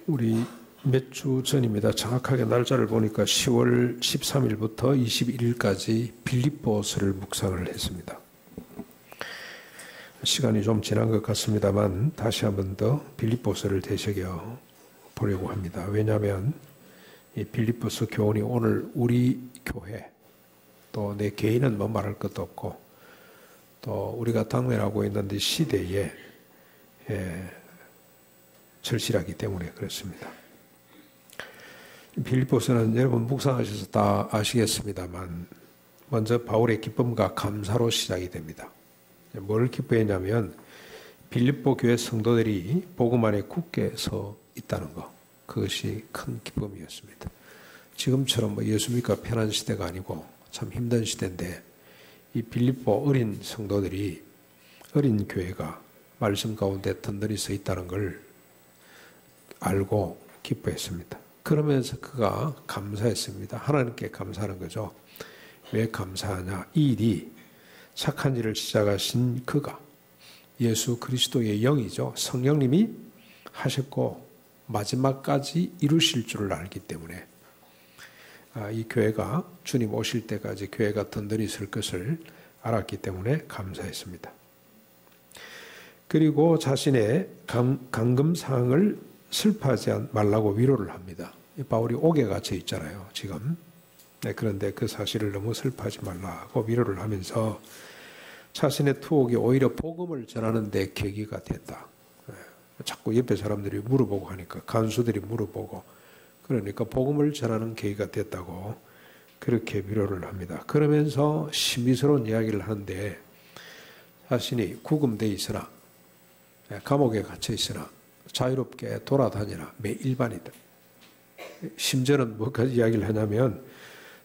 우리 몇 주 전입니다. 정확하게 날짜를 보니까 10월 13일부터 21일까지 빌립보서를 묵상을 했습니다. 시간이 좀 지난 것 같습니다만 다시 한 번 더 빌립보서를 되새겨 보려고 합니다. 왜냐하면 이 빌립보서 교훈이 오늘 우리 교회, 또 내 개인은 뭐 말할 것도 없고, 또 우리가 당면하고 있는 이 시대에 절실하기 때문에 그렇습니다. 빌립보서는 여러분 묵상하셔서 다 아시겠습니다만 먼저 바울의 기쁨과 감사로 시작이 됩니다. 뭘 기뻐했냐면 빌립보 교회 성도들이 복음 안에 굳게 서 있다는 것, 그것이 큰 기쁨이었습니다. 지금처럼 뭐 예수 믿기가 편한 시대가 아니고 참 힘든 시대인데 이 빌립보 어린 성도들이, 어린 교회가 말씀 가운데 든든히 서 있다는 걸 알고 기뻐했습니다. 그러면서 그가 감사했습니다. 하나님께 감사하는 거죠. 왜 감사하냐? 이 일이 착한 일을 시작하신 그가 예수 그리스도의 영이죠. 성령님이 하셨고 마지막까지 이루실 줄을 알기 때문에 이 교회가 주님 오실 때까지 교회가 든든히 설 것을 알았기 때문에 감사했습니다. 그리고 자신의 감금사항을 슬퍼하지 말라고 위로를 합니다. 바울이 옥에 갇혀 있잖아요, 지금. 그런데 그 사실을 너무 슬퍼하지 말라고 위로를 하면서 자신의 투옥이 오히려 복음을 전하는 데 계기가 됐다. 자꾸 옆에 사람들이 물어보고 하니까, 간수들이 물어보고, 그러니까 복음을 전하는 계기가 됐다고 그렇게 위로를 합니다. 그러면서 신비스러운 이야기를 하는데 자신이 구금되어 있으나, 감옥에 갇혀 있으나 자유롭게 돌아다니나 매 일반이다. 심지어는 뭐까지 이야기를 하냐면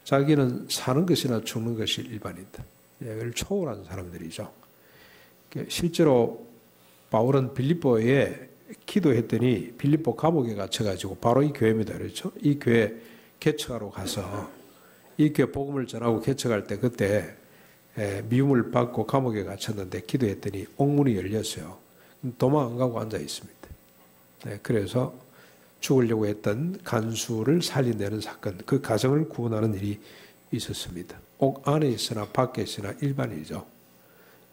자기는 사는 것이나 죽는 것이 일반이다. 이걸 초월한 사람들이죠. 실제로 바울은 빌립보에 기도했더니 빌립보 감옥에 갇혀가지고 바로 이 교회입니다. 그렇죠? 이 교회 개척하러 가서 이 교회 복음을 전하고 개척할 때 그때 미움을 받고 감옥에 갇혔는데 기도했더니 옥문이 열렸어요. 도망 안 가고 앉아 있습니다. 그래서 죽으려고 했던 간수를 살려내는 사건, 그 가정을 구원하는 일이 있었습니다. 옥 안에 있으나 밖에 있으나 일반이죠.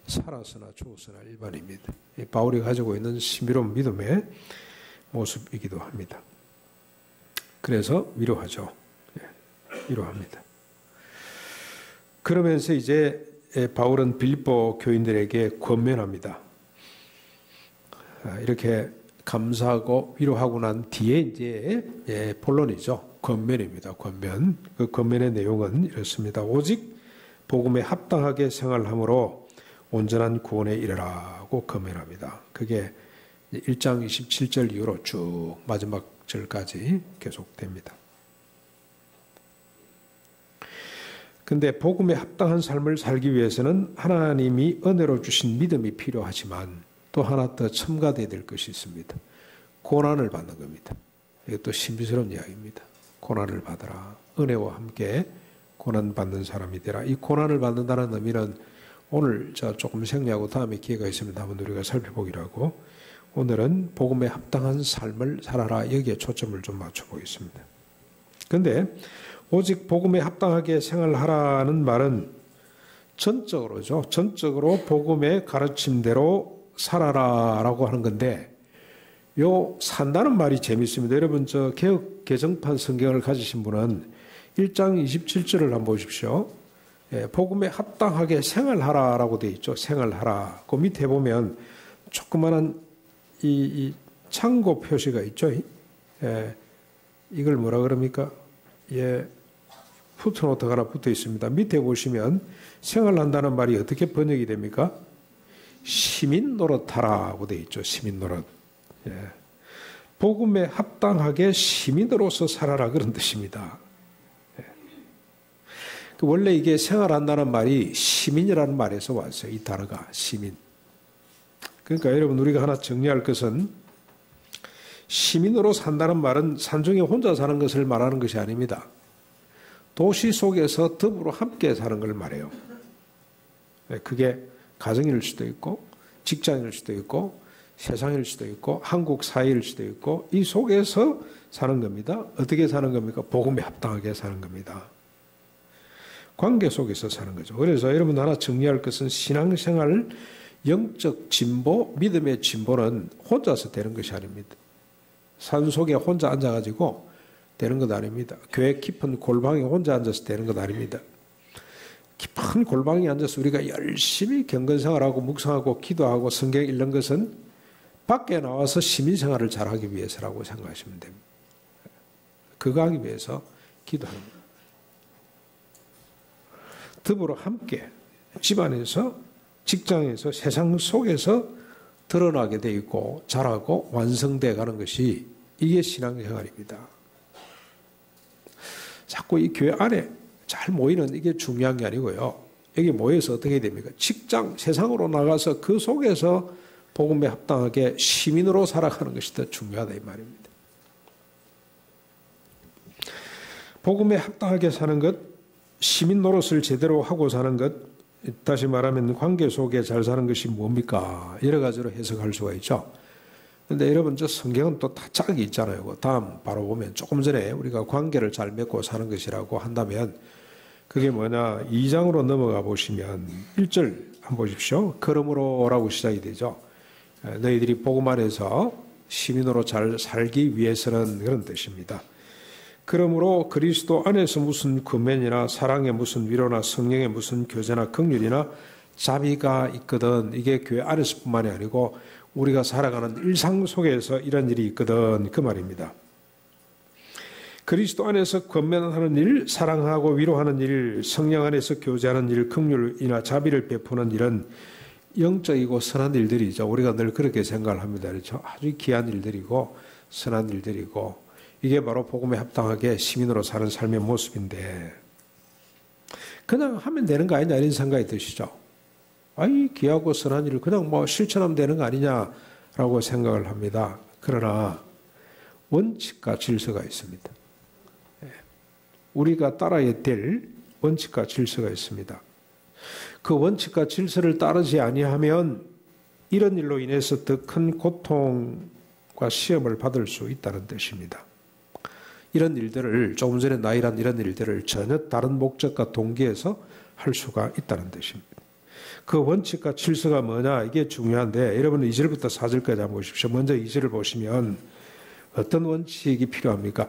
살았으나 죽었으나 일반입니다. 바울이 가지고 있는 신비로운 믿음의 모습이기도 합니다. 그래서 위로하죠. 위로합니다. 그러면서 이제 바울은 빌립보 교인들에게 권면합니다. 이렇게 감사하고 위로하고 난 뒤에 이제 본론이죠. 권면입니다. 권면. 그 권면의 내용은 이렇습니다. 오직 복음에 합당하게 생활함으로 온전한 구원에 이르라고 권면합니다. 그게 1장 27절 이후로 쭉 마지막 절까지 계속됩니다. 근데 복음에 합당한 삶을 살기 위해서는 하나님이 은혜로 주신 믿음이 필요하지만 또 하나 더 첨가되어야 될 것이 있습니다. 고난을 받는 겁니다. 이것도 신비스러운 이야기입니다. 고난을 받아라. 은혜와 함께 고난받는 사람이 되라. 이 고난을 받는다는 의미는 오늘 조금 생략하고 다음에 기회가 있으면 한번 우리가 살펴보기로 하고, 오늘은 복음에 합당한 삶을 살아라. 여기에 초점을 좀 맞춰보겠습니다. 그런데 오직 복음에 합당하게 생활하라는 말은 전적으로죠. 전적으로 복음의 가르침대로 살아라라고 하는 건데, 요 산다는 말이 재밌습니다. 여러분 개역 개정판 성경을 가지신 분은 1장 27절을 한번 보십시오. 복음에 합당하게 생활하라라고 되어 있죠. 생활하라. 그 밑에 보면 조그마한 이 창고 표시가 있죠. 이걸 뭐라 그럽니까? 푸트노트가 하나 붙어 있습니다. 밑에 보시면 생활한다는 말이 어떻게 번역이 됩니까? 시민 노릇하라고 되어 있죠. 시민 노릇. 복음에 합당하게 시민으로서 살아라, 그런 뜻입니다. 원래 이게 생활한다는 말이 시민이라는 말에서 왔어요. 이 단어가 시민. 그러니까 여러분, 우리가 하나 정리할 것은 시민으로 산다는 말은 산중에 혼자 사는 것을 말하는 것이 아닙니다. 도시 속에서 더불어 함께 사는 걸 말해요. 그게 가정일 수도 있고 직장일 수도 있고 세상일 수도 있고 한국 사회일 수도 있고 이 속에서 사는 겁니다. 어떻게 사는 겁니까? 복음에 합당하게 사는 겁니다. 관계 속에서 사는 거죠. 그래서 여러분 하나 정리할 것은 신앙생활, 영적 진보, 믿음의 진보는 혼자서 되는 것이 아닙니다. 산 속에 혼자 앉아가지고 되는 것 아닙니다. 교회 깊은 골방에 혼자 앉아서 되는 것 아닙니다. 깊은 골방에 앉아서 우리가 열심히 경건생활하고 묵상하고 기도하고 성경 읽는 것은 밖에 나와서 시민생활을 잘하기 위해서라고 생각하시면 됩니다. 그거 하기 위해서 기도하는 거예요. 더불어 함께 집안에서 직장에서 세상 속에서 드러나게 돼 있고 자라고 완성돼 가는 것이 이게 신앙생활입니다. 자꾸 이 교회 안에 잘 모이는 이게 중요한 게 아니고요. 여기 모여서 어떻게 됩니까? 직장, 세상으로 나가서 그 속에서 복음에 합당하게 시민으로 살아가는 것이 더 중요하다 이 말입니다. 복음에 합당하게 사는 것, 시민 노릇을 제대로 하고 사는 것, 다시 말하면 관계 속에 잘 사는 것이 뭡니까? 여러 가지로 해석할 수가 있죠. 그런데 여러분 저 성경은 또 다 짝이 있잖아요. 다음 바로 보면 조금 전에 우리가 관계를 잘 맺고 사는 것이라고 한다면 그게 뭐냐? 2장으로 넘어가 보시면 1절 한번 보십시오. 그러므로라고 시작이 되죠. 너희들이 복음 안에서 시민으로 잘 살기 위해서는 그런 뜻입니다. 그러므로 그리스도 안에서 무슨 권면이나 사랑의 무슨 위로나 성령의 무슨 교제나 긍휼이나 자비가 있거든. 이게 교회 안에서뿐만이 아니고 우리가 살아가는 일상 속에서 이런 일이 있거든. 그 말입니다. 그리스도 안에서 권면하는 일, 사랑하고 위로하는 일, 성령 안에서 교제하는 일, 긍휼이나 자비를 베푸는 일은 영적이고 선한 일들이죠. 우리가 늘 그렇게 생각을 합니다. 그렇죠? 아주 귀한 일들이고 선한 일들이고 이게 바로 복음에 합당하게 시민으로 사는 삶의 모습인데 그냥 하면 되는 거 아니냐 이런 생각이 드시죠. 아이 귀하고 선한 일을 그냥 뭐 실천하면 되는 거 아니냐라고 생각을 합니다. 그러나 원칙과 질서가 있습니다. 우리가 따라야 될 원칙과 질서가 있습니다. 그 원칙과 질서를 따르지 아니하면 이런 일로 인해서 더 큰 고통과 시험을 받을 수 있다는 뜻입니다. 이런 일들을 조금 전에 나이란 이런 일들을 전혀 다른 목적과 동기에서 할 수가 있다는 뜻입니다. 그 원칙과 질서가 뭐냐 이게 중요한데 여러분은 2절부터 4절까지 한번 보십시오. 먼저 2절을 보시면 어떤 원칙이 필요합니까?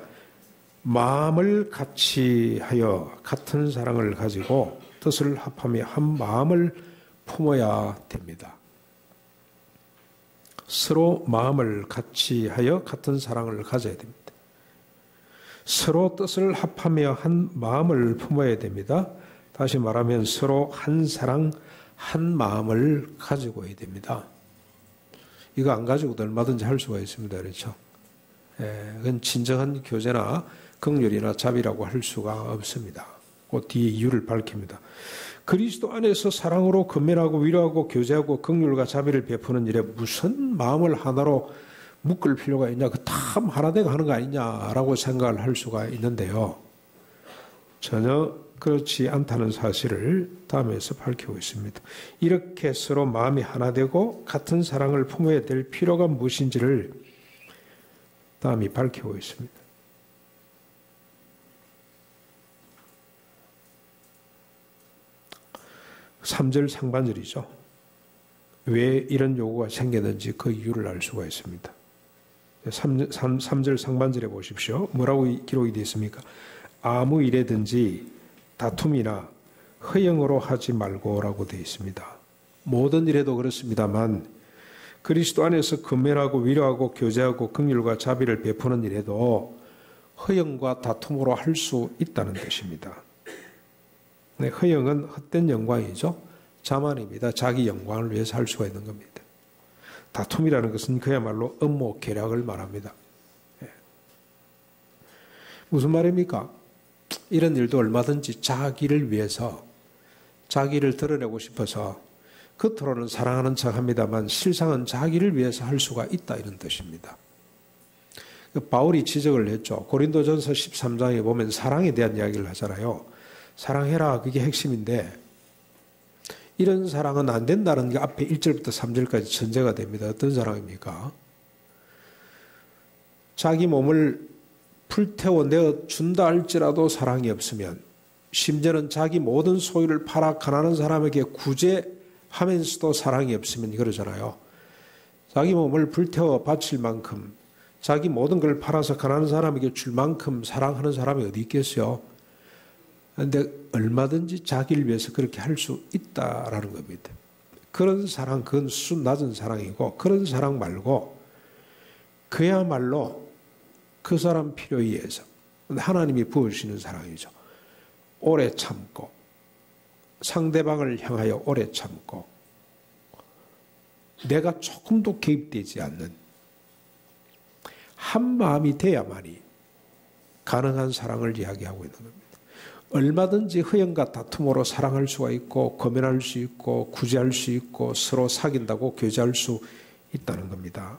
마음을 같이 하여 같은 사랑을 가지고 뜻을 합하며 한 마음을 품어야 됩니다. 서로 마음을 같이 하여 같은 사랑을 가져야 됩니다. 서로 뜻을 합하며 한 마음을 품어야 됩니다. 다시 말하면 서로 한 사랑, 한 마음을 가지고 해야 됩니다. 이거 안 가지고도 얼마든지 할 수가 있습니다. 그렇죠? 그건 진정한 교제나 긍휼이나 자비라고 할 수가 없습니다. 그 뒤에 이유를 밝힙니다. 그리스도 안에서 사랑으로 권면하고 위로하고 교제하고 긍휼과 자비를 베푸는 일에 무슨 마음을 하나로 묶을 필요가 있냐, 그 탐 하나 되고 하는 거 아니냐라고 생각을 할 수가 있는데요. 전혀 그렇지 않다는 사실을 다음에서 밝히고 있습니다. 이렇게 서로 마음이 하나 되고 같은 사랑을 품어야 될 필요가 무엇인지를 다음이 밝히고 있습니다. 3절 상반절이죠. 왜 이런 요구가 생겼는지 그 이유를 알 수가 있습니다. 3절 상반절에 보십시오. 뭐라고 기록이 되어 있습니까? 아무 일에든지 다툼이나 허영으로 하지 말고라고 되어 있습니다. 모든 일에도 그렇습니다만 그리스도 안에서 권면하고 위로하고 교제하고 긍휼과 자비를 베푸는 일에도 허영과 다툼으로 할 수 있다는 뜻입니다. 네, 허영은 헛된 영광이죠. 자만입니다. 자기 영광을 위해서 할 수가 있는 겁니다. 다툼이라는 것은 그야말로 음모 계략을 말합니다. 무슨 말입니까? 이런 일도 얼마든지 자기를 위해서 자기를 드러내고 싶어서 겉으로는 사랑하는 척합니다만 실상은 자기를 위해서 할 수가 있다 이런 뜻입니다. 바울이 지적을 했죠. 고린도전서 13장에 보면 사랑에 대한 이야기를 하잖아요. 사랑해라 그게 핵심인데 이런 사랑은 안 된다는 게 앞에 1절부터 3절까지 전제가 됩니다. 어떤 사랑입니까? 자기 몸을 불태워 내어준다 할지라도 사랑이 없으면, 심지어는 자기 모든 소유를 팔아 가난한 사람에게 구제하면서도 사랑이 없으면 그러잖아요. 자기 몸을 불태워 바칠 만큼, 자기 모든 걸 팔아서 가난한 사람에게 줄 만큼 사랑하는 사람이 어디 있겠어요? 그런데 얼마든지 자기를 위해서 그렇게 할 수 있다라는 겁니다. 그런 사랑, 그건 수준 낮은 사랑이고, 그런 사랑 말고 그야말로 그 사람 필요에 의해서 하나님이 부어주시는 사랑이죠. 오래 참고, 상대방을 향하여 오래 참고, 내가 조금도 개입되지 않는 한 마음이 돼야만이 가능한 사랑을 이야기하고 있는 겁니다. 얼마든지 허영과 다툼으로 사랑할 수가 있고, 고면할 수 있고, 구제할 수 있고, 서로 사귄다고 교제할 수 있다는 겁니다.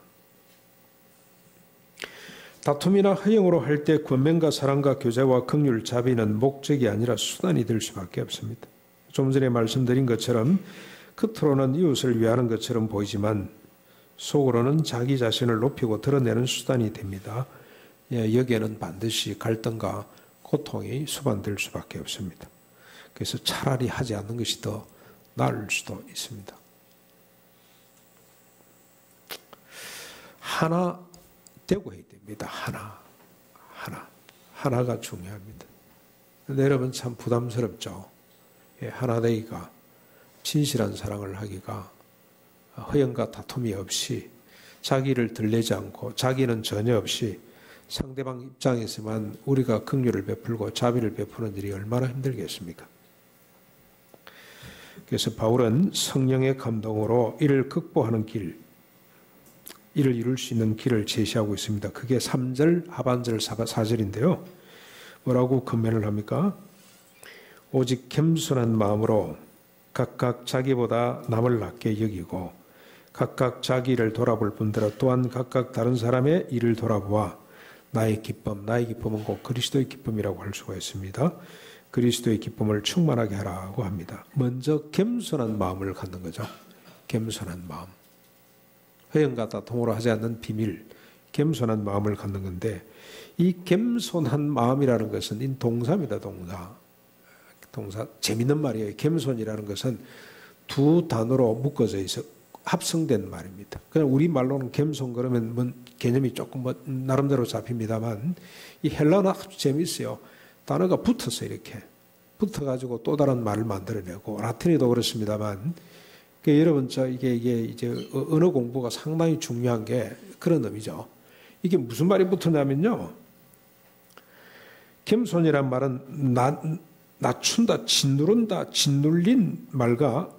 다툼이나 허영으로 할 때 권면과 사랑과 교제와 긍휼, 자비는 목적이 아니라 수단이 될 수밖에 없습니다. 좀 전에 말씀드린 것처럼 겉으로는 이웃을 위하는 것처럼 보이지만 속으로는 자기 자신을 높이고 드러내는 수단이 됩니다. 여기에는 반드시 갈등과 고통이 수반될 수밖에 없습니다. 그래서 차라리 하지 않는 것이 더 나을 수도 있습니다. 하나 되고 해야 됩니다. 하나가 중요합니다. 근데 여러분 참 부담스럽죠. 하나 되기가, 진실한 사랑을 하기가, 허영과 다툼이 없이, 자기를 들내지 않고 자기는 전혀 없이 상대방 입장에서만 우리가 긍휼을 베풀고 자비를 베푸는 일이 얼마나 힘들겠습니까? 그래서 바울은 성령의 감동으로 이를 극복하는 길, 이를 이룰 수 있는 길을 제시하고 있습니다. 그게 3절 하반절 4절인데요. 뭐라고 권면을 합니까? 오직 겸손한 마음으로 각각 자기보다 남을 낮게 여기고 각각 자기를 돌아볼 뿐더러 또한 각각 다른 사람의 일을 돌아보아 나의 기쁨은 곧 그리스도의 기쁨이라고 할 수가 있습니다. 그리스도의 기쁨을 충만하게 하라고 합니다. 먼저 겸손한 마음을 갖는 거죠. 겸손한 마음. 허영과 다툼으로 하지 않는 비밀, 겸손한 마음을 갖는 건데, 이 겸손한 마음이라는 것은 동사입니다. 동사. 재밌는 말이에요. 겸손이라는 것은 두 단어로 묶어져 있어 합성된 말입니다. 그냥 우리 말로는 겸손 그러면 뭐 개념이 조금 나름대로 잡힙니다만, 이 헬라어는 아주 재밌어요. 단어가 붙어서 이렇게 붙어가지고 또 다른 말을 만들어내고, 라틴어도 그렇습니다만, 여러분 이게 이제 언어 공부가 상당히 중요한 게 그런 의미죠. 이게 무슨 말이 붙었냐면요, 겸손이란 말은 낮춘다, 짓누른다, 짓눌린 말과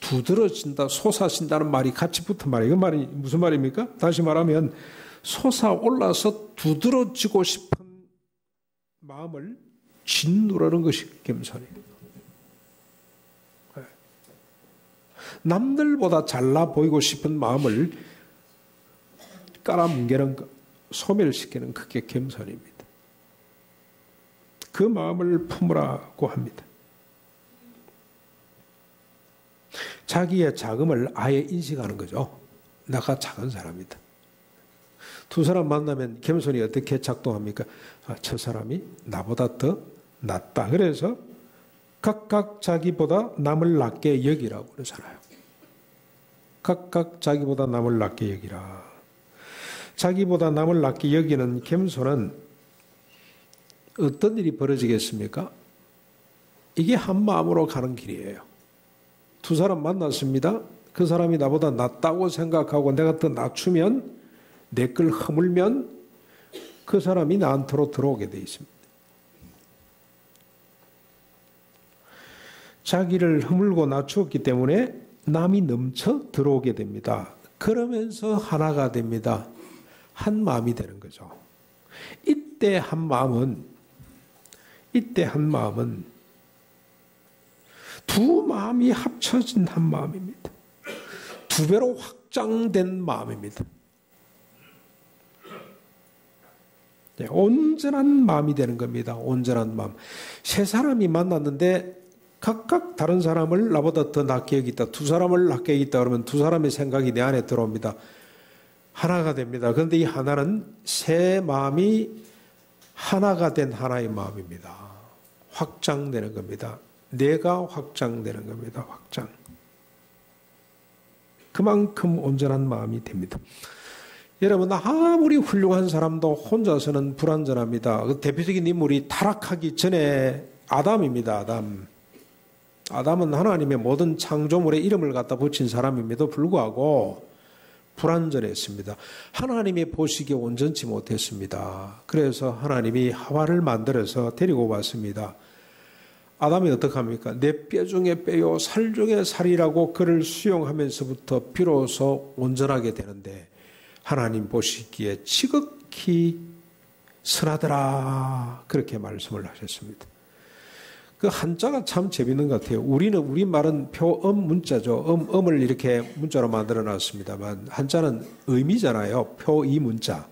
두드러진다, 솟아진다는 말이 같이 붙은 말이에요. 그 말이 무슨 말입니까? 다시 말하면 솟아올라서 두드러지고 싶은 마음을 짓누르는 것이 겸손이에요. 남들보다 잘나 보이고 싶은 마음을 깔아뭉개는 것, 소멸시키는 그게 겸손입니다. 그 마음을 품으라고 합니다. 자기의 작음을 아예 인식하는 거죠. 내가 작은 사람이다. 두 사람 만나면 겸손이 어떻게 작동합니까? 저 사람이 나보다 더 낫다. 그래서 각각 자기보다 남을 낮게 여기라고 그러잖아요. 각각 자기보다 남을 낮게 여기라. 자기보다 남을 낮게 여기는 겸손은 어떤 일이 벌어지겠습니까? 이게 한 마음으로 가는 길이에요. 두 사람 만났습니다. 그 사람이 나보다 낫다고 생각하고 내가 더 낮추면, 내 걸 허물면 그 사람이 나한테로 들어오게 돼 있습니다. 자기를 허물고 낮추었기 때문에 남이 넘쳐 들어오게 됩니다. 그러면서 하나가 됩니다. 한 마음이 되는 거죠. 이때 한 마음은 두 마음이 합쳐진 한 마음입니다. 두 배로 확장된 마음입니다. 온전한 마음이 되는 겁니다. 온전한 마음. 세 사람이 만났는데 각각 다른 사람을 나보다 더 낫게 여기다, 두 사람을 낫게 여기다 그러면 두 사람의 생각이 내 안에 들어옵니다. 하나가 됩니다. 그런데 이 하나는 새 마음이 하나가 된 하나의 마음입니다. 확장되는 겁니다. 내가 확장되는 겁니다. 확장. 그만큼 온전한 마음이 됩니다. 여러분, 아무리 훌륭한 사람도 혼자서는 불완전합니다. 그 대표적인 인물이 타락하기 전에 아담입니다. 아담. 아담은 하나님의 모든 창조물에 이름을 갖다 붙인 사람임에도 불구하고 불완전했습니다. 하나님이 보시기에 온전치 못했습니다. 그래서 하나님이 하와를 만들어서 데리고 왔습니다. 아담이 어떡합니까? 내 뼈 중에 뼈요 살 중에 살이라고 그를 수용하면서부터 비로소 온전하게 되는데 하나님 보시기에 지극히 선하더라 그렇게 말씀을 하셨습니다. 그 한자가 참 재밌는 것 같아요. 우리말은 표음 문자죠. 음을 이렇게 문자로 만들어 놨습니다만 한자는 의미잖아요. 표이 문자.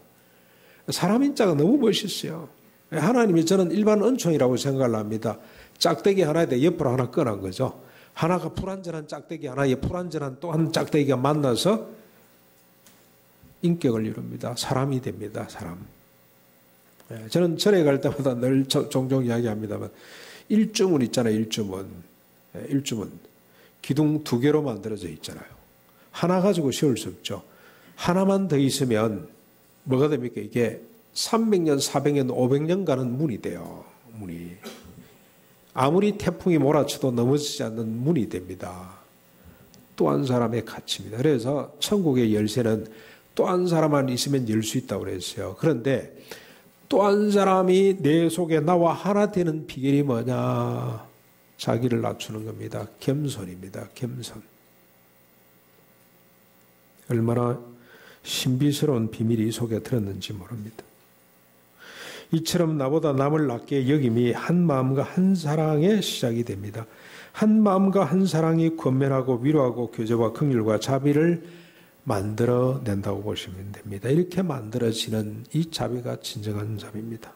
사람 인자가 너무 멋있어요. 하나님이 저는 일반 은총이라고 생각을 합니다. 짝대기 하나에다 옆으로 하나 꺼낸 거죠. 하나가 불완전한 짝대기 하나에 불완전한 또 한 짝대기가 만나서 인격을 이룹니다. 사람이 됩니다. 사람. 저는 절에 갈 때마다 늘 종종 이야기합니다만 일주문 있잖아요. 일주문. 기둥 두 개로 만들어져 있잖아요. 하나 가지고 세울 수 없죠. 하나만 더 있으면 뭐가 됩니까? 이게 300년, 400년, 500년 가는 문이 돼요. 문이. 아무리 태풍이 몰아쳐도 넘어지지 않는 문이 됩니다. 또 한 사람의 가치입니다. 그래서 천국의 열쇠는 또 한 사람만 있으면 열 수 있다고 그랬어요. 그런데 또 한 사람이 내 속에 나와 하나 되는 비결이 뭐냐? 자기를 낮추는 겁니다. 겸손입니다. 겸손. 얼마나 신비스러운 비밀이 이 속에 들었는지 모릅니다. 이처럼 나보다 남을 낫게 여김이 한 마음과 한 사랑의 시작이 됩니다. 한 마음과 한 사랑이 권면하고 위로하고 교제와 긍휼과 자비를 만들어낸다고 보시면 됩니다. 이렇게 만들어지는 이 자비가 진정한 자비입니다.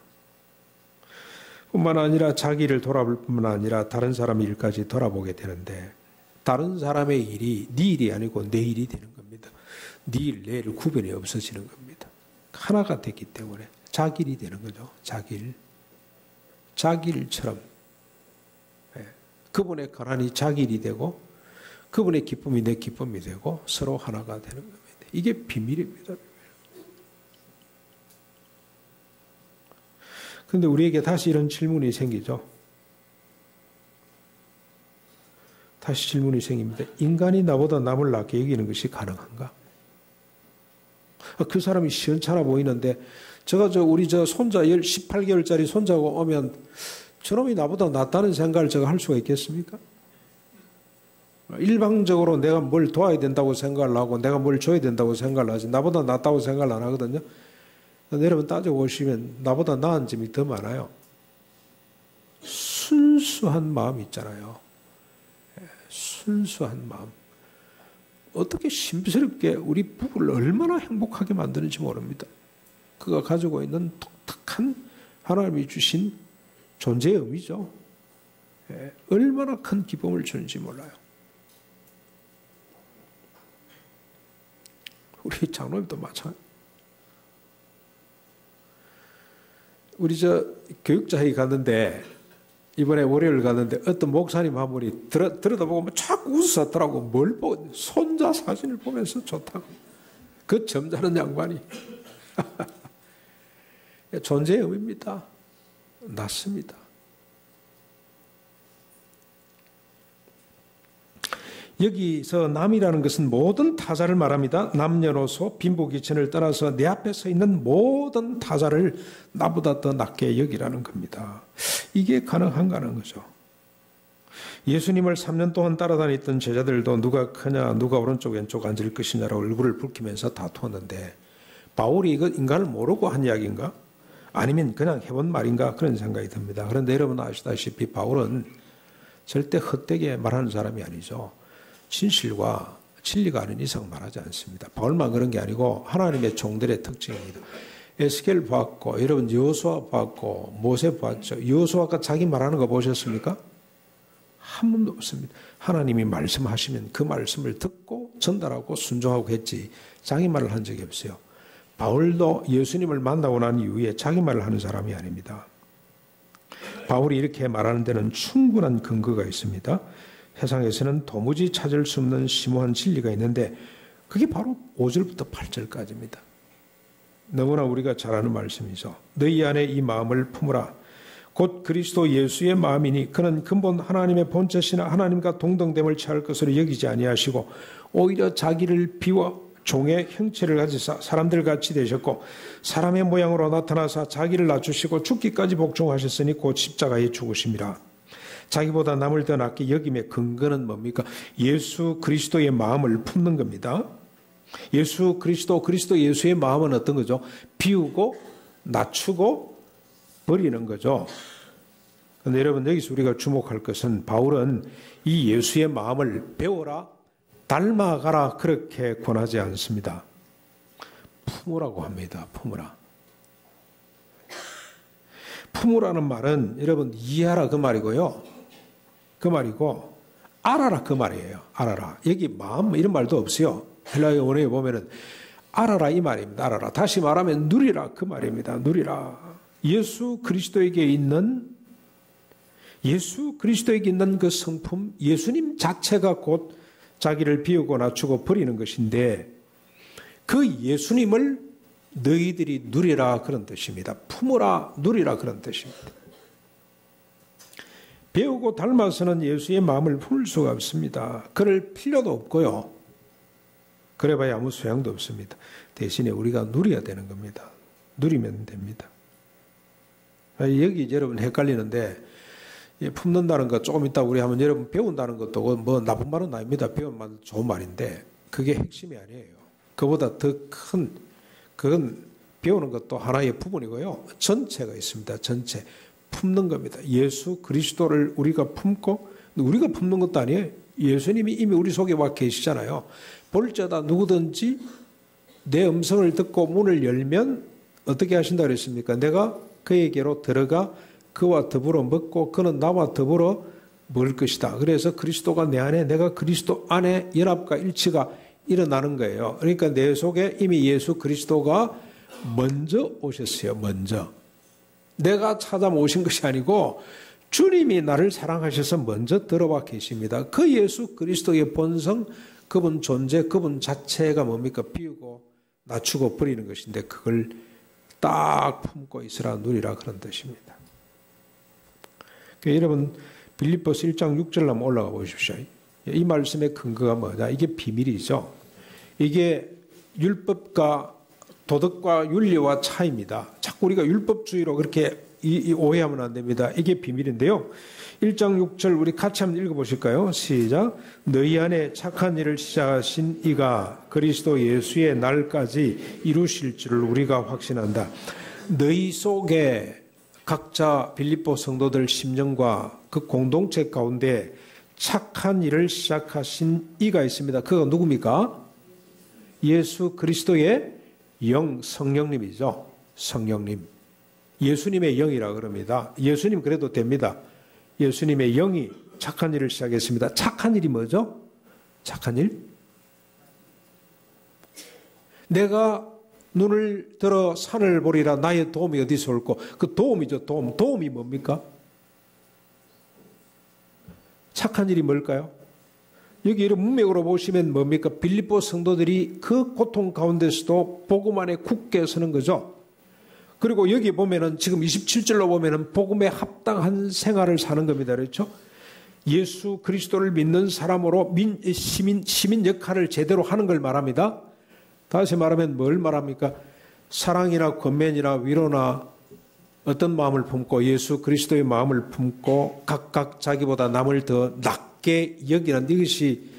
뿐만 아니라 자기를 돌아볼 뿐만 아니라 다른 사람의 일까지 돌아보게 되는데 다른 사람의 일이 네 일이 아니고 내 일이 되는 겁니다. 네 일, 내 일 구별이 없어지는 겁니다. 하나가 됐기 때문에 자기 일이 되는 거죠. 자기 일. 자기 일처럼 그분의 고난이 자기 일이 되고 그분의 기쁨이 내 기쁨이 되고 서로 하나가 되는 겁니다. 이게 비밀입니다. 그런데 우리에게 다시 이런 질문이 생기죠. 다시 질문이 생깁니다. 인간이 나보다 남을 낫게 여기는 것이 가능한가? 그 사람이 시원찮아 보이는데 우리 손자 18개월짜리 손자가 오면 저놈이 나보다 낫다는 생각을 제가 할 수가 있겠습니까? 일방적으로 내가 뭘 도와야 된다고 생각을 하고 내가 뭘 줘야 된다고 생각을 하지 나보다 낫다고 생각을 안 하거든요. 여러분 따져보시면 나보다 나은 점이 더 많아요. 순수한 마음 있잖아요. 순수한 마음. 어떻게 신비스럽게 우리 부부를 얼마나 행복하게 만드는지 모릅니다. 그가 가지고 있는 독특한 하나님이 주신 존재의 의미죠. 얼마나 큰 기쁨을 주는지 몰라요. 우리 장로님도 마찬가지. 우리 교육자회의 갔는데 이번에 월요일 갔는데 어떤 목사님 한 분이 들여다보고 자꾸 웃었더라고. 뭘 보고 손자 사진을 보면서 좋다고. 그 점잖은 양반이. 존재의 의미입니다. 낫습니다. 여기서 남이라는 것은 모든 타자를 말합니다. 남녀노소 빈부귀천을 떠나서 내 앞에 서 있는 모든 타자를 나보다 더 낫게 여기라는 겁니다. 이게 가능한가 하는 거죠. 예수님을 3년 동안 따라다녔던 제자들도 누가 크냐 누가 오른쪽 왼쪽 앉을 것이냐라고 얼굴을 붉히면서 다투었는데 바울이 이거 인간을 모르고 한 이야기인가? 아니면 그냥 해본 말인가? 그런 생각이 듭니다. 그런데 여러분 아시다시피 바울은 절대 헛되게 말하는 사람이 아니죠. 진실과 진리가 아닌 이상 말하지 않습니다. 바울만 그런 게 아니고 하나님의 종들의 특징입니다. 에스겔 봤고 여러분 여호수아 봤고 모세 봤죠. 여호수아가 자기 말하는 거 보셨습니까? 한 번도 없습니다. 하나님이 말씀하시면 그 말씀을 듣고 전달하고 순종하고 했지 자기 말을 한 적이 없어요. 바울도 예수님을 만나고 난 이후에 자기 말을 하는 사람이 아닙니다. 바울이 이렇게 말하는 데는 충분한 근거가 있습니다. 세상에서는 도무지 찾을 수 없는 심오한 진리가 있는데 그게 바로 5절부터 8절까지입니다. 너무나 우리가 잘 아는 말씀이죠. 너희 안에 이 마음을 품으라. 곧 그리스도 예수의 마음이니 그는 근본 하나님의 본체시나 하나님과 동등됨을 취할 것으로 여기지 아니하시고 오히려 자기를 비워 종의 형체를 가지사 사람들 같이 되셨고 사람의 모양으로 나타나사 자기를 낮추시고 죽기까지 복종하셨으니 곧 십자가에 죽으심이라. 자기보다 남을 더 낫게 여김의 근거는 뭡니까? 예수 그리스도의 마음을 품는 겁니다. 예수 그리스도 예수의 마음은 어떤 거죠? 비우고 낮추고 버리는 거죠. 그런데 여러분 여기서 우리가 주목할 것은 바울은 이 예수의 마음을 배워라, 닮아가라 그렇게 권하지 않습니다. 품으라고 합니다. 품으라. 품으라는 말은 여러분 이해하라 그 말이고요. 그 말이고 알아라 그 말이에요. 알아라. 여기 마음 이런 말도 없어요. 헬라어 원어에 보면은 알아라 이 말입니다. 알아라. 다시 말하면 누리라 그 말입니다. 누리라. 예수 그리스도에게 있는 그 성품, 예수님 자체가 곧 자기를 비우고 낮추고 버리는 것인데 그 예수님을 너희들이 누리라 그런 뜻입니다. 품으라 누리라 그런 뜻입니다. 배우고 닮아서는 예수의 마음을 품을 수가 없습니다. 그럴 필요도 없고요. 그래봐야 아무 소용도 없습니다. 대신에 우리가 누려야 되는 겁니다. 누리면 됩니다. 여기 여러분 헷갈리는데 품는다는 거 조금 이따 우리 하면 여러분 배운다는 것도 뭐 나쁜 말은 아닙니다. 배운 말 좋은 말인데 그게 핵심이 아니에요. 그보다 더 큰 그건 배우는 것도 하나의 부분이고요. 전체가 있습니다. 전체 품는 겁니다. 예수 그리스도를 우리가 품고 우리가 품는 것도 아니에요. 예수님이 이미 우리 속에 와 계시잖아요. 볼자다 누구든지 내 음성을 듣고 문을 열면 어떻게 하신다 그랬습니까? 내가 그에게로 들어가 그와 더불어 먹고 그는 나와 더불어 먹을 것이다. 그래서 그리스도가 내 안에 내가 그리스도 안에 연합과 일치가 일어나는 거예요. 그러니까 내 속에 이미 예수 그리스도가 먼저 오셨어요. 먼저. 내가 찾아 모신 것이 아니고 주님이 나를 사랑하셔서 먼저 들어와 계십니다. 그 예수 그리스도의 본성, 그분 존재, 그분 자체가 뭡니까? 비우고 낮추고 버리는 것인데 그걸 딱 품고 있으라 누리라 그런 뜻입니다. 그러니까 여러분 빌립보서 1장 6절 한번 올라가 보십시오. 이 말씀의 근거가 뭐냐? 이게 비밀이죠. 이게 율법과 도덕과 윤리와 차이입니다. 자꾸 우리가 율법주의로 그렇게 오해하면 안 됩니다. 이게 비밀인데요. 1장 6절 우리 같이 한번 읽어보실까요? 시작. 너희 안에 착한 일을 시작하신 이가 그리스도 예수의 날까지 이루실 줄을 우리가 확신한다. 너희 속에 각자 빌립보 성도들 심령과 그 공동체 가운데 착한 일을 시작하신 이가 있습니다. 그가 누굽니까? 예수 그리스도의 영 성령님이죠. 성령님. 예수님의 영이라 그럽니다. 예수님 그래도 됩니다. 예수님의 영이 착한 일을 시작했습니다. 착한 일이 뭐죠? 착한 일? 내가 눈을 들어 산을 보리라 나의 도움이 어디서 올고 그 도움이죠. 도움이 뭡니까? 착한 일이 뭘까요? 여기 이런 문맥으로 보시면 뭡니까? 빌립보 성도들이 그 고통 가운데서도 복음 안에 굳게 서는 거죠. 그리고 여기 보면은 지금 27절로 보면은 복음에 합당한 생활을 사는 겁니다. 그렇죠? 예수 그리스도를 믿는 사람으로 시민 역할을 제대로 하는 걸 말합니다. 다시 말하면 뭘 말합니까? 사랑이나 권면이나 위로나 어떤 마음을 품고 예수 그리스도의 마음을 품고 각각 자기보다 남을 더 낮게 여기는 이것이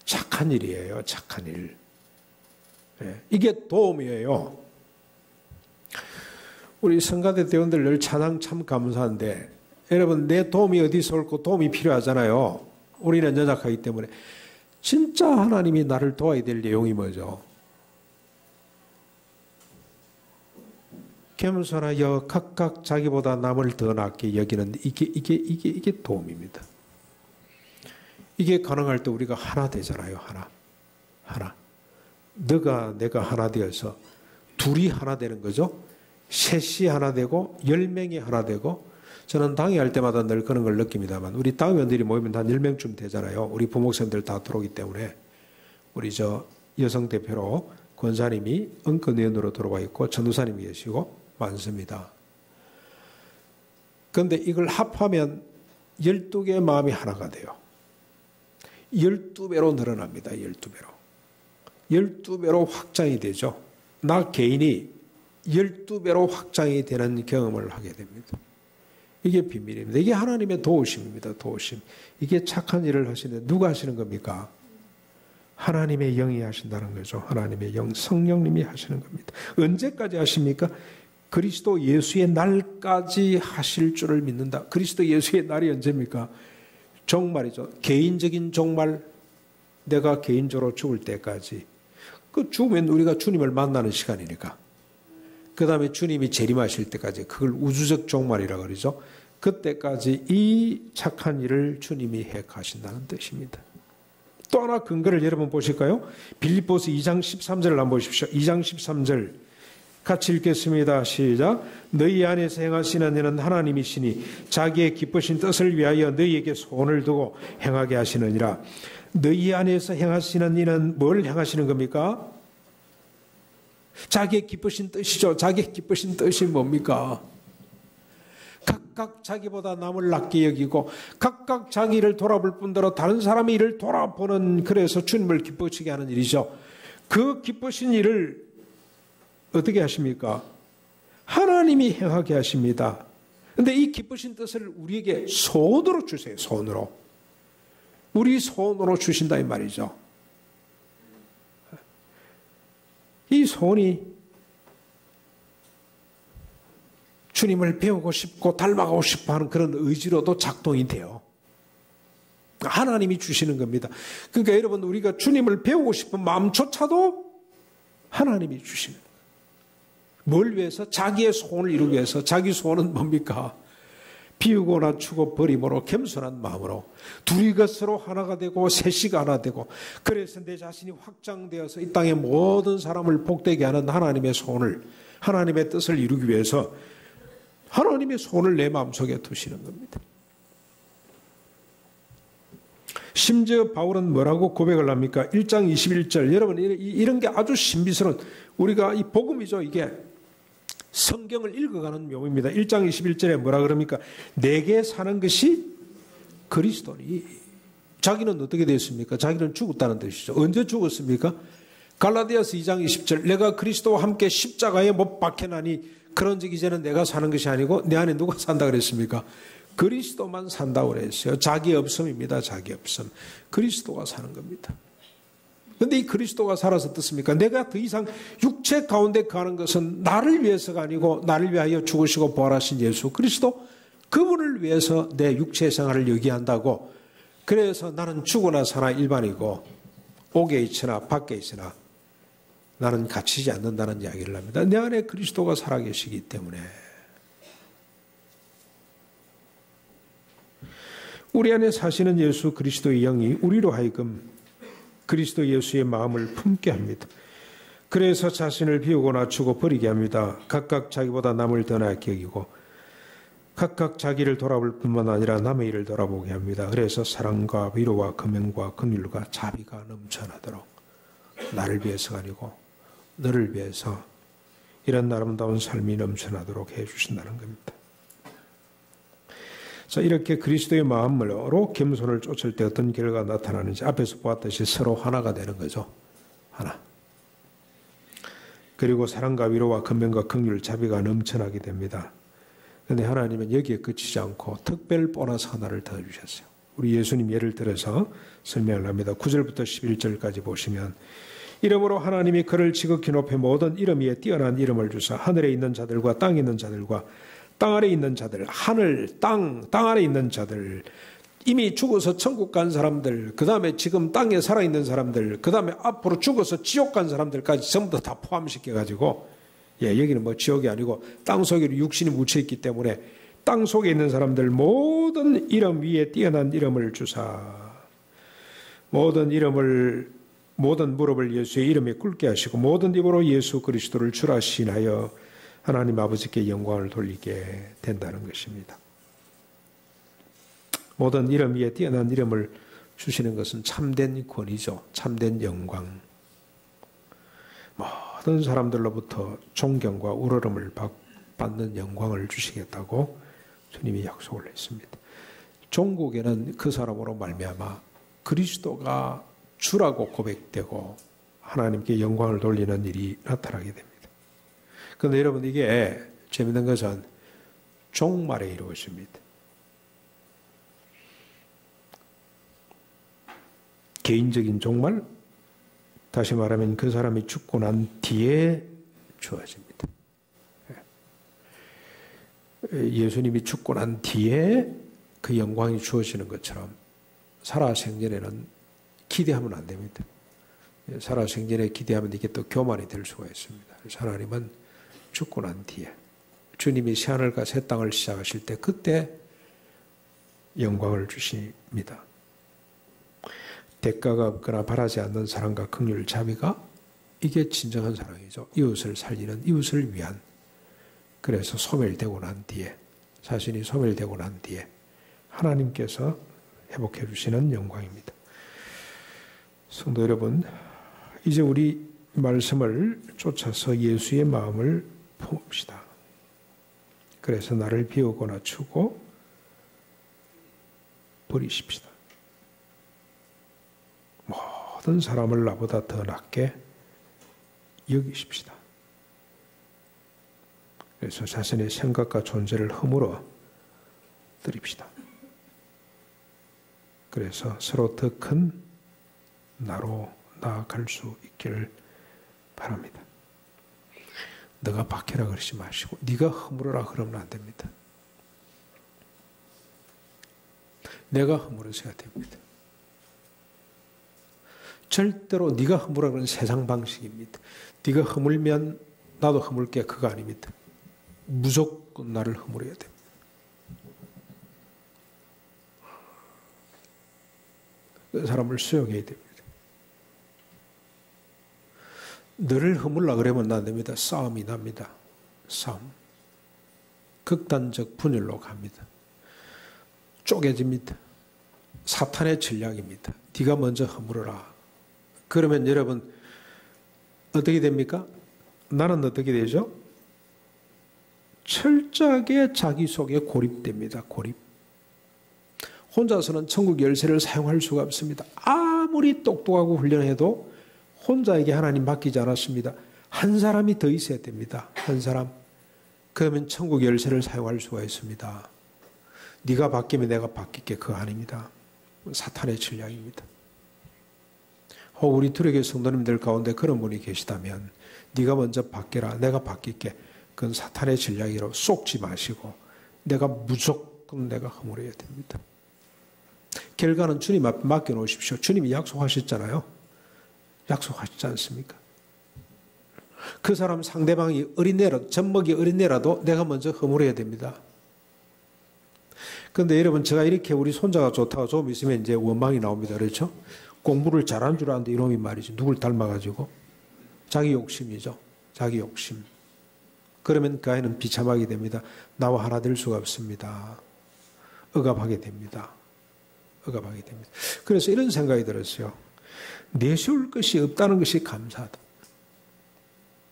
착한 일이에요. 착한 일. 이게 도움이에요. 우리 성가대 대원들 늘 찬양 참 감사한데 여러분 내 도움이 어디서 올고 도움이 필요하잖아요. 우리는 연약하기 때문에 진짜 하나님이 나를 도와야 될 내용이 뭐죠? 겸손하여 각각 자기보다 남을 더 낫게 여기는 이게 도움입니다. 이게 가능할 때 우리가 하나 되잖아요. 하나. 너가 내가 하나 되어서 둘이 하나 되는 거죠. 셋이 하나 되고 10명이 하나 되고, 저는 당회할 때마다 늘 그런 걸 느낍니다만 우리 당회원들이 모이면 한 10명쯤 되잖아요. 우리 부목사님들 다 들어오기 때문에. 우리 여성 대표로 권사님이 은권위원으로 들어와 있고 전도사님이 계시고 많습니다. 그런데 이걸 합하면 12개의 마음이 하나가 돼요. 12배로 늘어납니다. 12배로. 12배로 확장이 되죠. 나 개인이 12배로 확장이 되는 경험을 하게 됩니다. 이게 비밀입니다. 이게 하나님의 도우심입니다. 도우심. 이게 착한 일을 하시는데 누가 하시는 겁니까? 하나님의 영이 하신다는 거죠. 하나님의 영, 성령님이 하시는 겁니다. 언제까지 하십니까? 그리스도 예수의 날까지 하실 줄을 믿는다. 그리스도 예수의 날이 언제입니까? 종말이죠. 개인적인 종말, 내가 개인적으로 죽을 때까지. 그 죽으면 우리가 주님을 만나는 시간이니까. 그 다음에 주님이 재림하실 때까지, 그걸 우주적 종말이라고 그러죠. 그때까지 이 착한 일을 주님이 해 가신다는 뜻입니다. 또 하나 근거를 여러분 보실까요? 빌립보서 2장 13절을 한번 보십시오. 2장 13절 같이 읽겠습니다. 시작. 너희 안에서 행하시는 이는 하나님이시니 자기의 기쁘신 뜻을 위하여 너희에게 소원을 두고 행하게 하시느니라. 너희 안에서 행하시는 이는 뭘 행하시는 겁니까? 자기의 기쁘신 뜻이죠. 자기의 기쁘신 뜻이 뭡니까? 각각 자기보다 남을 낮게 여기고 각각 자기를 돌아볼 뿐더러 다른 사람의 일을 돌아보는, 그래서 주님을 기쁘시게 하는 일이죠. 그 기쁘신 일을 어떻게 하십니까? 하나님이 행하게 하십니다. 그런데 이 기쁘신 뜻을 우리에게 소원으로 주세요. 소원으로. 우리 소원으로 주신다 이 말이죠. 이 소원이 주님을 배우고 싶고 닮아가고 싶어 하는 그런 의지로도 작동이 돼요. 하나님이 주시는 겁니다. 그러니까 여러분, 우리가 주님을 배우고 싶은 마음조차도 하나님이 주시는 거예요. 뭘 위해서? 자기의 소원을 이루기 위해서. 자기 소원은 뭡니까? 비우고 낮추고 버림으로 겸손한 마음으로 둘이 것으로 하나가 되고 셋이가 하나 되고, 그래서 내 자신이 확장되어서 이 땅의 모든 사람을 복되게 하는 하나님의 소원을, 하나님의 뜻을 이루기 위해서 하나님의 소원을 내 마음속에 두시는 겁니다. 심지어 바울은 뭐라고 고백을 합니까? 1장 21절. 여러분, 이런 게 아주 신비스러운, 우리가 이 복음이죠. 이게 성경을 읽어가는 묘입니다. 1장 21절에 뭐라 그럽니까? 내게 사는 것이 그리스도니. 자기는 어떻게 되었습니까? 자기는 죽었다는 뜻이죠. 언제 죽었습니까? 갈라디아서 2장 20절. 내가 그리스도와 함께 십자가에 못 박혀나니 그런즉 이제는 내가 사는 것이 아니고 내 안에 누가 산다 그랬습니까? 그리스도만 산다고 그랬어요. 자기 없음입니다. 자기 없음. 그리스도가 사는 겁니다. 그런데 이 그리스도가 살아서 어떻습니까? 내가 더 이상 육체 가운데 가는 것은 나를 위해서가 아니고 나를 위하여 죽으시고 부활하신 예수 그리스도, 그분을 위해서 내 육체 생활을 여기한다고. 그래서 나는 죽으나 사나 일반이고 옥에 있으나 밖에 있으나 나는 갇히지 않는다는 이야기를 합니다. 내 안에 그리스도가 살아계시기 때문에. 우리 안에 사시는 예수 그리스도의 영이 우리로 하여금 그리스도 예수의 마음을 품게 합니다. 그래서 자신을 비우고 낮추고 버리게 합니다. 각각 자기보다 남을 더 낮게 여기고 각각 자기를 돌아볼 뿐만 아니라 남의 일을 돌아보게 합니다. 그래서 사랑과 위로와 금연과 긍휼과 자비가 넘쳐나도록, 나를 위해서가 아니고 너를 위해서 이런 아름다운 삶이 넘쳐나도록 해주신다는 겁니다. 자, 이렇게 그리스도의 마음으로 겸손을 쫓을 때 어떤 결과가 나타나는지 앞에서 보았듯이 서로 하나가 되는 거죠. 하나. 그리고 사랑과 위로와 권면과 긍휼, 자비가 넘쳐나게 됩니다. 그런데 하나님은 여기에 그치지 않고 특별 보너스 하나를 더 주셨어요. 우리 예수님 예를 들어서 설명을 합니다. 9절부터 11절까지 보시면, 이러므로 하나님이 그를 지극히 높여 모든 이름 위에 뛰어난 이름을 주사 하늘에 있는 자들과 땅에 있는 자들과 땅 아래 있는 자들, 하늘, 땅 아래 있는 자들, 이미 죽어서 천국 간 사람들, 그 다음에 지금 땅에 살아있는 사람들, 그 다음에 앞으로 죽어서 지옥 간 사람들까지 전부 다 포함시켜가지고, 여기는 뭐 지옥이 아니고 땅 속에 육신이 묻혀있기 때문에 땅 속에 있는 사람들 모든 이름 위에 뛰어난 이름을 주사, 모든 무릎을 예수의 이름에 꿇게 하시고 모든 입으로 예수 그리스도를 주라 시인하여 하나님 아버지께 영광을 돌리게 된다는 것입니다. 모든 이름 위에 뛰어난 이름을 주시는 것은 참된 권위죠. 참된 영광. 모든 사람들로부터 존경과 우러름을 받는 영광을 주시겠다고 주님이 약속을 했습니다. 종국에는 그 사람으로 말미암아 그리스도가 주라고 고백되고 하나님께 영광을 돌리는 일이 나타나게 됩니다. 그런데 여러분, 이게 재밌는 것은 종말에 이루어집니다. 개인적인 종말, 다시 말하면 그 사람이 죽고 난 뒤에 주어집니다. 예수님이 죽고 난 뒤에 그 영광이 주어지는 것처럼 살아생전에는 기대하면 안 됩니다. 살아생전에 기대하면 이게 또 교만이 될 수가 있습니다. 그래서 하나님은 죽고 난 뒤에 주님이 새하늘과 새 땅을 시작하실 때 그때 영광을 주십니다. 대가가 없거나 바라지 않는 사랑과 긍휼, 자비가 이게 진정한 사랑이죠. 이웃을 살리는, 이웃을 위한. 그래서 소멸되고 난 뒤에, 자신이 소멸되고 난 뒤에 하나님께서 회복해 주시는 영광입니다. 성도 여러분, 이제 우리 말씀을 쫓아서 예수의 마음을 품읍시다. 그래서 나를 비우고 낮추고 버리십시다. 모든 사람을 나보다 더 낮게 여기십시다. 그래서 자신의 생각과 존재를 허물어 드립시다. 그래서 서로 더 큰 나로 나아갈 수 있기를 바랍니다. 너가 박해라 그러지 마시고 네가 허물어라 그러면 안 됩니다. 내가 허물어서야 됩니다. 절대로 네가 허물어 그런 세상 방식입니다. 네가 허물면 나도 허물게, 그거 아닙니다. 무조건 나를 허물어야 됩니다. 그 사람을 수용해야 됩니다. 너를 허물라 그러면 안 됩니다. 싸움이 납니다. 싸움. 극단적 분열로 갑니다. 쪼개집니다. 사탄의 전략입니다. 네가 먼저 허물어라. 그러면 여러분 어떻게 됩니까? 나는 어떻게 되죠? 철저하게 자기 속에 고립됩니다. 고립. 혼자서는 천국 열쇠를 사용할 수가 없습니다. 아무리 똑똑하고 훈련해도 혼자에게 하나님 맡기지 않았습니다. 한 사람이 더 있어야 됩니다. 한 사람. 그러면 천국 열쇠를 사용할 수가 있습니다. 네가 바뀌면 내가 바뀔게, 그거 아닙니다. 사탄의 전략입니다. 혹 우리 두려교회 성도님들 가운데 그런 분이 계시다면 네가 먼저 바뀌라, 내가 바뀔게. 그건 사탄의 전략이라고 속지 마시고 무조건 내가 허물어야 됩니다. 결과는 주님 앞에 맡겨놓으십시오. 주님이 약속하셨잖아요. 약속하시지 않습니까? 그 사람 상대방이 어린애라도, 젖먹이 어린애라도 내가 먼저 허물어야 됩니다. 그런데 여러분, 제가 이렇게 우리 손자가 좋다고 좀 있으면 이제 원망이 나옵니다. 그렇죠? 공부를 잘한 줄 아는데 이놈이 말이지. 누굴 닮아가지고. 자기 욕심이죠. 자기 욕심. 그러면 그 아이는 비참하게 됩니다. 나와 하나 될 수가 없습니다. 억압하게 됩니다. 억압하게 됩니다. 그래서 이런 생각이 들었어요. 내세울 것이 없다는 것이 감사하다.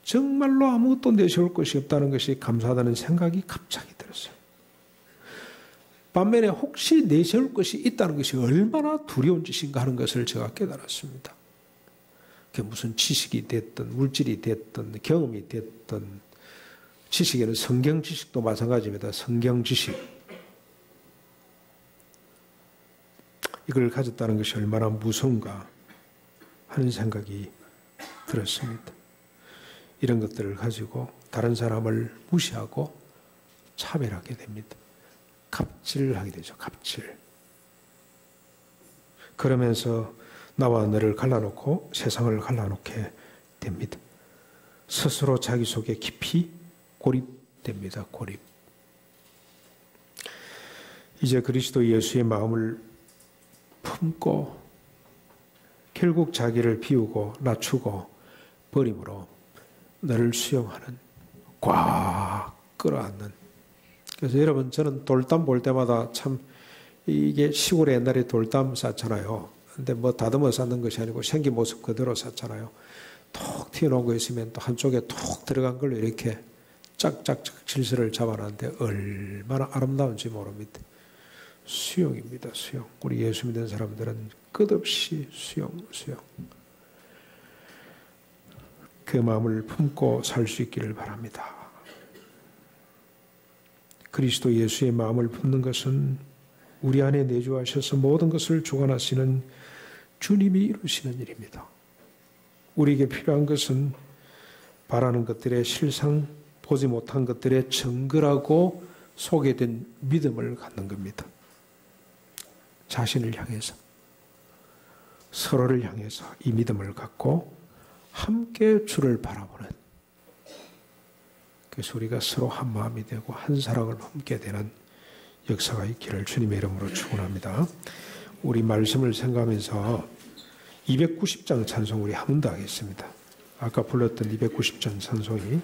정말로 아무것도 내세울 것이 없다는 것이 감사하다는 생각이 갑자기 들었어요. 반면에 혹시 내세울 것이 있다는 것이 얼마나 두려운 짓인가 하는 것을 제가 깨달았습니다. 그게 무슨 지식이 됐든 물질이 됐든 경험이 됐든, 지식에는 성경 지식도 마찬가지입니다. 성경 지식. 이걸 가졌다는 것이 얼마나 무서운가 하는 생각이 들었습니다. 이런 것들을 가지고 다른 사람을 무시하고 차별하게 됩니다. 갑질하게 되죠. 갑질. 그러면서 나와 너를 갈라놓고 세상을 갈라놓게 됩니다. 스스로 자기 속에 깊이 고립됩니다. 고립. 이제 그리스도 예수의 마음을 품고 결국 자기를 비우고 낮추고 버림으로 너를 수용하는, 꽉 끌어안는. 그래서 여러분, 저는 돌담 볼 때마다 참, 이게 시골에 옛날에 돌담 쌌잖아요. 근데 뭐 다듬어 쌌는 것이 아니고 생긴 모습 그대로 쌌잖아요. 톡 튀어나온 거 있으면 또 한쪽에 톡 들어간 걸로 이렇게 짝짝짝 질서를 잡아놨는데 얼마나 아름다운지 모릅니다. 수용입니다. 수용. 우리 예수 믿는 사람들은 끝없이 수용. 그 마음을 품고 살 수 있기를 바랍니다. 그리스도 예수의 마음을 품는 것은 우리 안에 내주하셔서 모든 것을 주관하시는 주님이 이루시는 일입니다. 우리에게 필요한 것은 바라는 것들의 실상, 보지 못한 것들의 정결하고 소개된 믿음을 갖는 겁니다. 자신을 향해서, 서로를 향해서 이 믿음을 갖고 함께 주를 바라보는, 그래서 우리가 서로 한 마음이 되고 한 사랑을 품게 되는 역사가 있기를 주님의 이름으로 축원합니다. 우리 말씀을 생각하면서 290장 찬송 우리 한 번 더 하겠습니다. 아까 불렀던 290장 찬송이